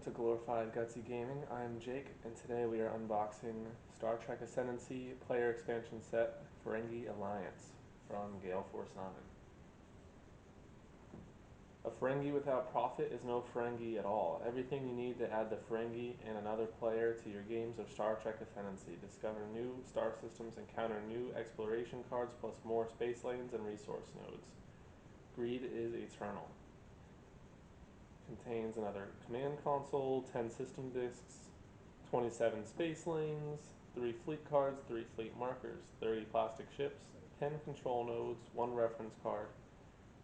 to Glorified Gutsy Gaming. I'm Jake, and today we are unboxing Star Trek Ascendancy Player Expansion Set Ferengi Alliance from Gale Force 9. A Ferengi without profit is no Ferengi at all. Everything you need to add the Ferengi and another player to your games of Star Trek Ascendancy. Discover new star systems, encounter new exploration cards, plus more space lanes and resource nodes. Greed is eternal. Contains another command console, 10 system disks, 27 space lanes, 3 fleet cards, 3 fleet markers, 30 plastic ships, 10 control nodes, 1 reference card,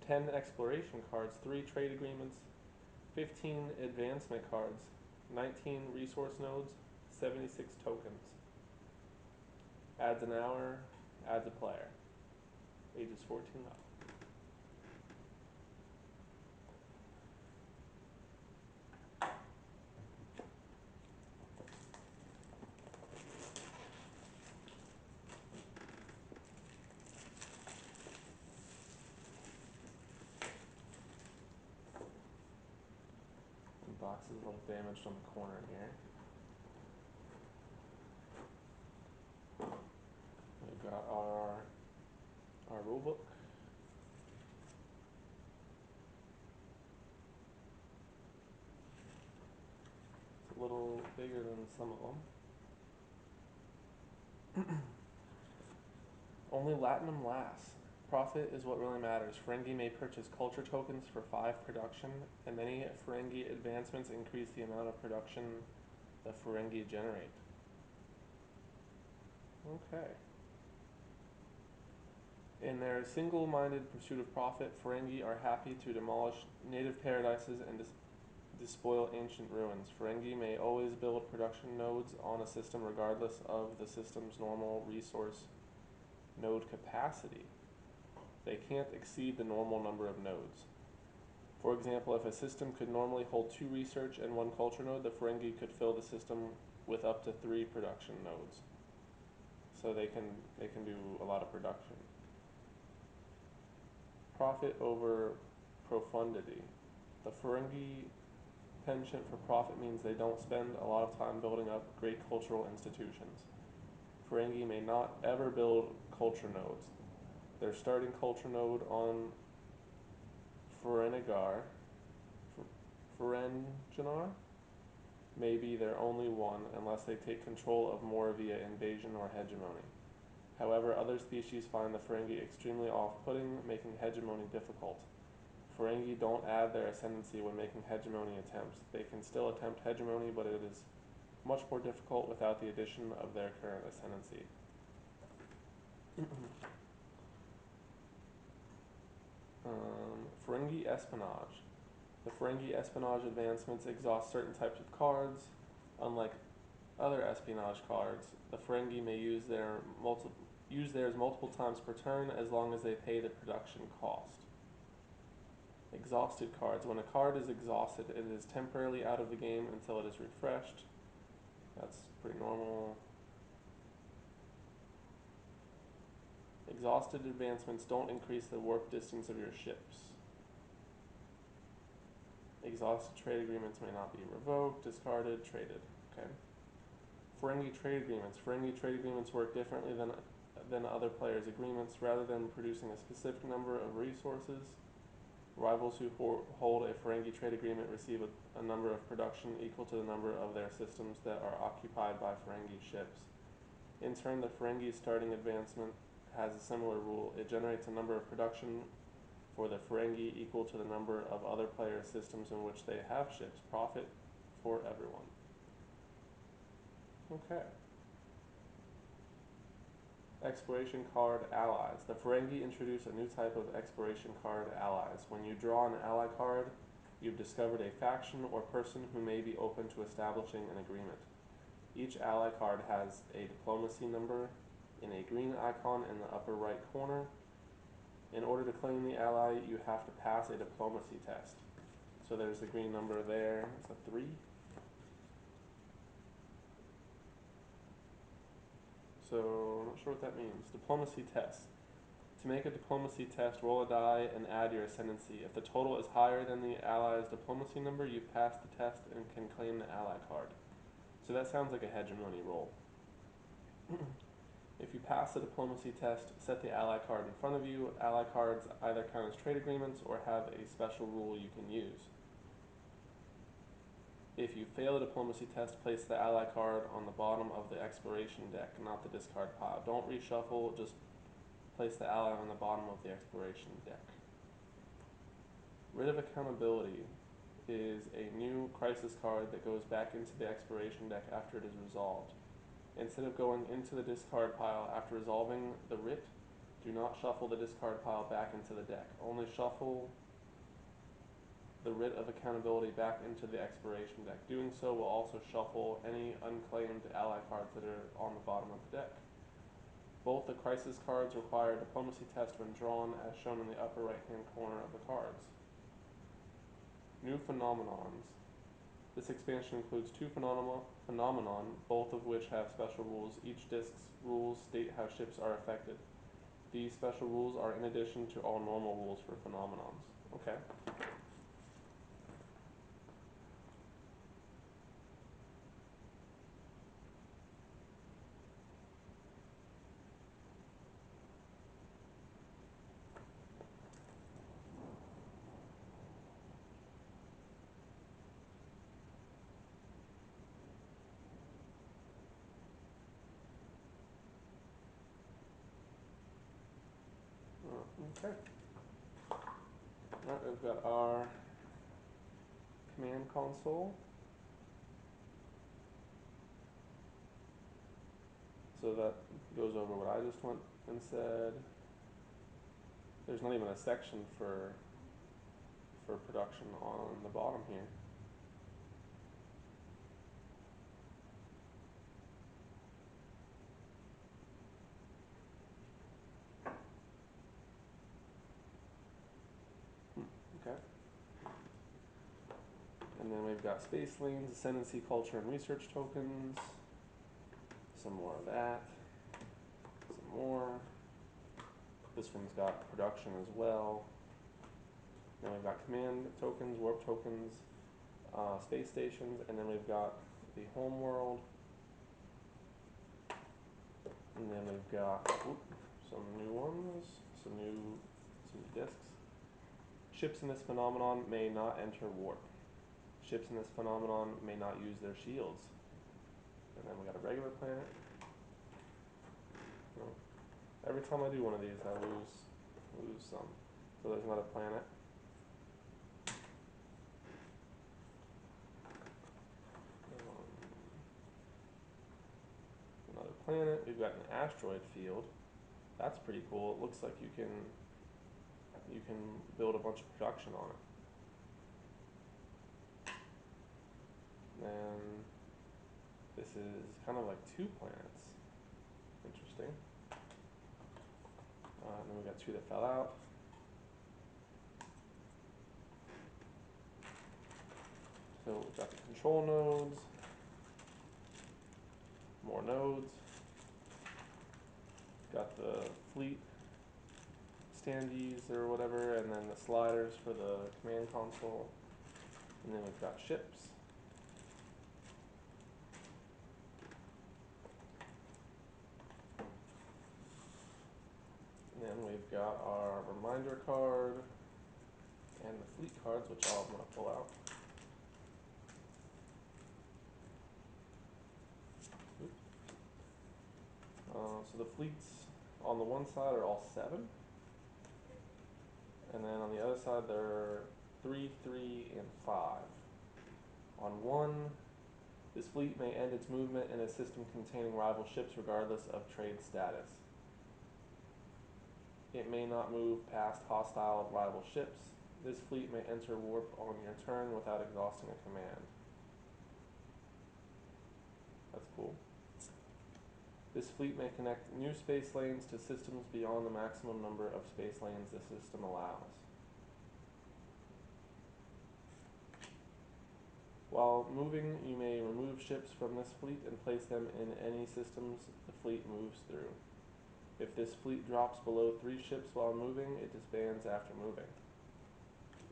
10 exploration cards, 3 trade agreements, 15 advancement cards, 19 resource nodes, 76 tokens. Adds an hour, adds a player. Ages 14 up. The box is a little damaged on the corner here. We've got our rule book. It's a little bigger than some of them. Only Latinum lasts. Profit is what really matters. Ferengi may purchase culture tokens for 5 production, and many Ferengi advancements increase the amount of production the Ferengi generate. Okay. In their single-minded pursuit of profit, Ferengi are happy to demolish native paradises and despoil ancient ruins. Ferengi may always build production nodes on a system regardless of the system's normal resource node capacity. They can't exceed the normal number of nodes. For example, if a system could normally hold 2 research and 1 culture node, the Ferengi could fill the system with up to 3 production nodes. So they can do a lot of production. Profit over profundity. The Ferengi penchant for profit means they don't spend a lot of time building up great cultural institutions. Ferengi may not ever build culture nodes. Their starting culture node on Ferenginar may be their only one unless they take control of more via invasion or hegemony. However, other species find the Ferengi extremely off-putting, making hegemony difficult. Ferengi don't add their ascendancy when making hegemony attempts. They can still attempt hegemony, but it is much more difficult without the addition of their current ascendancy. Ferengi espionage. The Ferengi espionage advancements exhaust certain types of cards. Unlike other espionage cards, the Ferengi may use theirs multiple times per turn as long as they pay the production cost. Exhausted cards. When a card is exhausted, it is temporarily out of the game until it is refreshed. That's pretty normal. Exhausted advancements don't increase the warp distance of your ships. Exhausted trade agreements may not be revoked, discarded, traded. Okay. Ferengi trade agreements. Ferengi trade agreements work differently than other players' agreements. Rather than producing a specific number of resources, rivals who hold a Ferengi trade agreement receive a number of production equal to the number of their systems that are occupied by Ferengi ships. In turn, the Ferengi starting advancement has a similar rule. It generates a number of production for the Ferengi equal to the number of other players' systems in which they have ships. Profit for everyone. Okay. Exploration card allies. The Ferengi introduce a new type of exploration card allies. When you draw an ally card, you've discovered a faction or person who may be open to establishing an agreement. Each ally card has a diplomacy number in a green icon in the upper right corner. In order to claim the ally, you have to pass a diplomacy test. So there's the green number there. It's a 3. So I'm not sure what that means. Diplomacy test. To make a diplomacy test, roll a die and add your ascendancy. If the total is higher than the ally's diplomacy number, you pass the test and can claim the ally card. So that sounds like a hegemony roll. If you pass the diplomacy test, set the ally card in front of you. Ally cards either count as trade agreements or have a special rule you can use. If you fail the diplomacy test, place the ally card on the bottom of the exploration deck, not the discard pile. Don't reshuffle, just place the ally on the bottom of the exploration deck. Writ of Accountability is a new crisis card that goes back into the exploration deck after it is resolved. Instead of going into the discard pile after resolving the writ, do not shuffle the discard pile back into the deck. Only shuffle the Writ of Accountability back into the exploration deck. Doing so will also shuffle any unclaimed ally cards that are on the bottom of the deck. Both the crisis cards require a diplomacy test when drawn, as shown in the upper right-hand corner of the cards. New phenomenons. This expansion includes two phenomenon, both of which have special rules. Each disc's rules state how ships are affected. These special rules are in addition to all normal rules for phenomenons. Okay. Okay. Alright, we've got our command console. So that goes over what I just went and said. There's not even a section for production on the bottom here. Okay. And then we've got space lanes, ascendancy, culture, and research tokens. Some more of that. Some more. This one's got production as well. Then we've got command tokens, warp tokens, space stations, and then we've got the home world. And then we've got some new ones, some new discs. Ships in this phenomenon may not enter warp. Ships in this phenomenon may not use their shields. And then we got a regular planet. No. Every time I do one of these, I lose some. So there's another planet. Another planet. We've got an asteroid field. That's pretty cool. It looks like you can build a bunch of production on it. Then this is kind of like two planets. Interesting. And then we've got two that fell out. So we've got the control nodes, more nodes. Got the fleet standees or whatever, and then the sliders for the command console. And then we've got ships. And then we've got our reminder card and the fleet cards, which I'm going to pull out. So the fleets on the one side are all 7. And then on the other side, they're 3, 3, and 5. On 1, this fleet may end its movement in a system containing rival ships regardless of trade status. It may not move past hostile rival ships. This fleet may enter warp on your turn without exhausting a command. That's cool. This fleet may connect new space lanes to systems beyond the maximum number of space lanes the system allows. While moving, you may remove ships from this fleet and place them in any systems the fleet moves through. If this fleet drops below 3 ships while moving, it disbands after moving.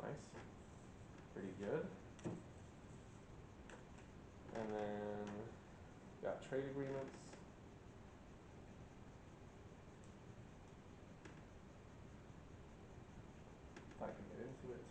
Nice. Pretty good. And then got trade agreements. If I can get into it.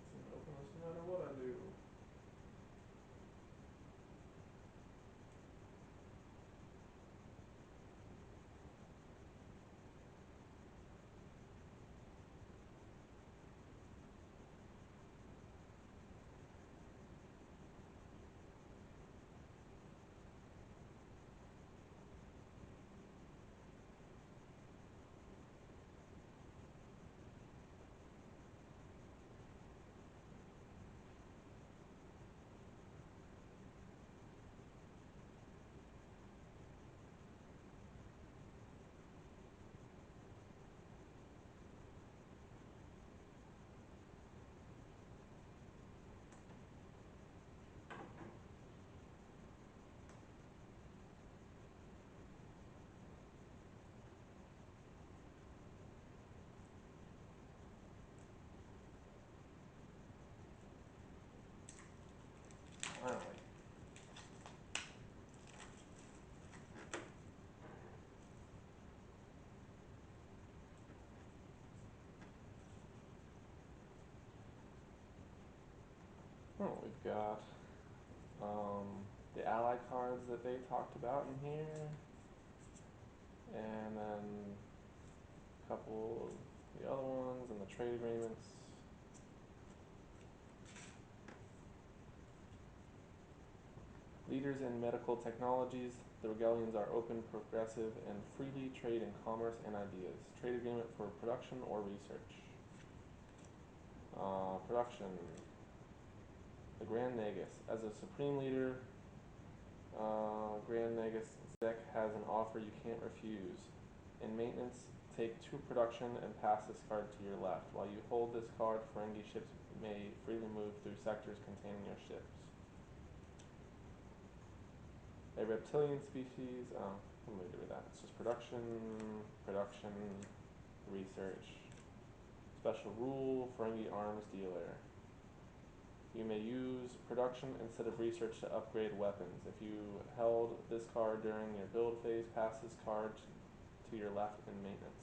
It's an open list no matter what I do. Finally. Oh, we've got the ally cards that they talked about in here, and then a couple of the other ones, and the trade agreements. Leaders in medical technologies, the Regalians are open, progressive, and freely trade in commerce and ideas. Trade agreement for production or research. Production. The Grand Nagus. As a supreme leader, Grand Nagus Zek has an offer you can't refuse. In maintenance, take 2 production and pass this card to your left. While you hold this card, Ferengi ships may freely move through sectors containing your ships. A reptilian species, what am I doing with that? It's just production, research. Special rule, Ferengi arms dealer. You may use production instead of research to upgrade weapons. If you held this card during your build phase, pass this card to your left in maintenance.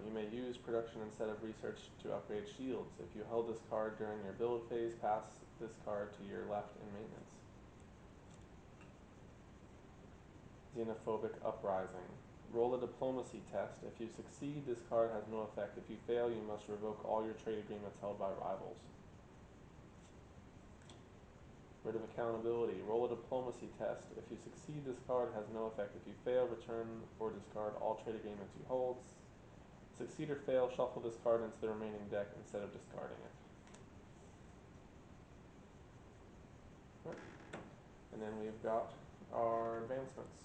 You may use production instead of research to upgrade shields. If you held this card during your build phase, pass this card to your left in maintenance. Xenophobic uprising. Roll a diplomacy test. If you succeed, this card has no effect. If you fail, you must revoke all your trade agreements held by rivals. Writ of accountability. Roll a diplomacy test. If you succeed, this card has no effect. If you fail, return or discard all trade agreements you hold. Succeed or fail, shuffle this card into the remaining deck instead of discarding it. Right. And then we've got our advancements.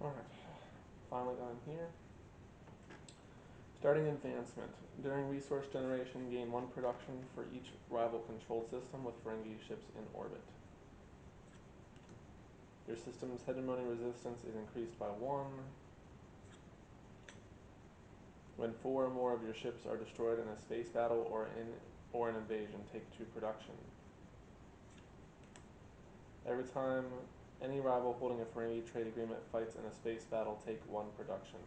Alright, finally done here. Starting advancement. During resource generation, gain 1 production for each rival controlled system with Ferengi ships in orbit. Your system's hegemony resistance is increased by 1. When 4 or more of your ships are destroyed in a space battle or an invasion, take 2 production. Every time any rival holding a Ferengi trade agreement fights in a space battle, take 1 production.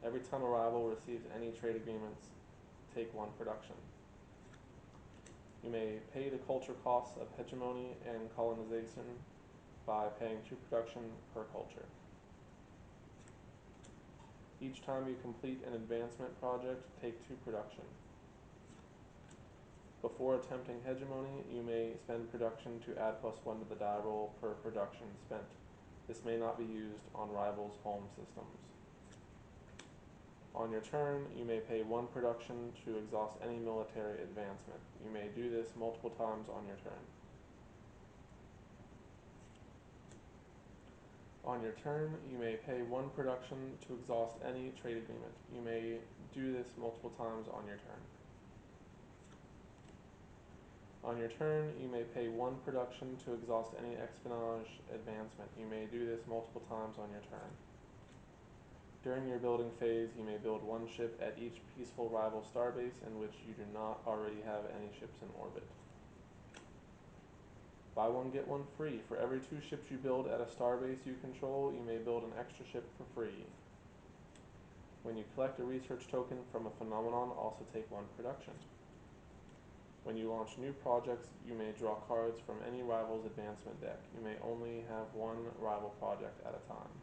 Every time a rival receives any trade agreements, take 1 production. You may pay the culture costs of hegemony and colonization by paying 2 production per culture. Each time you complete an advancement project, take 2 production. Before attempting hegemony, you may spend production to add +1 to the die roll per production spent. This may not be used on rivals' home systems. On your turn, you may pay 1 production to exhaust any military advancement. You may do this multiple times on your turn. On your turn, you may pay 1 production to exhaust any trade agreement. You may do this multiple times on your turn. On your turn, you may pay 1 production to exhaust any espionage advancement. You may do this multiple times on your turn. During your building phase, you may build 1 ship at each peaceful rival starbase in which you do not already have any ships in orbit. Buy 1, get 1 free. For every 2 ships you build at a starbase you control, you may build an extra ship for free. When you collect a research token from a phenomenon, also take 1 production. When you launch new projects, you may draw cards from any rival's advancement deck. You may only have 1 rival project at a time.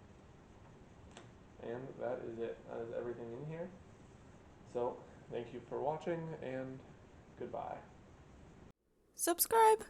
And that is it. That is everything in here. So, thank you for watching, and goodbye. Subscribe!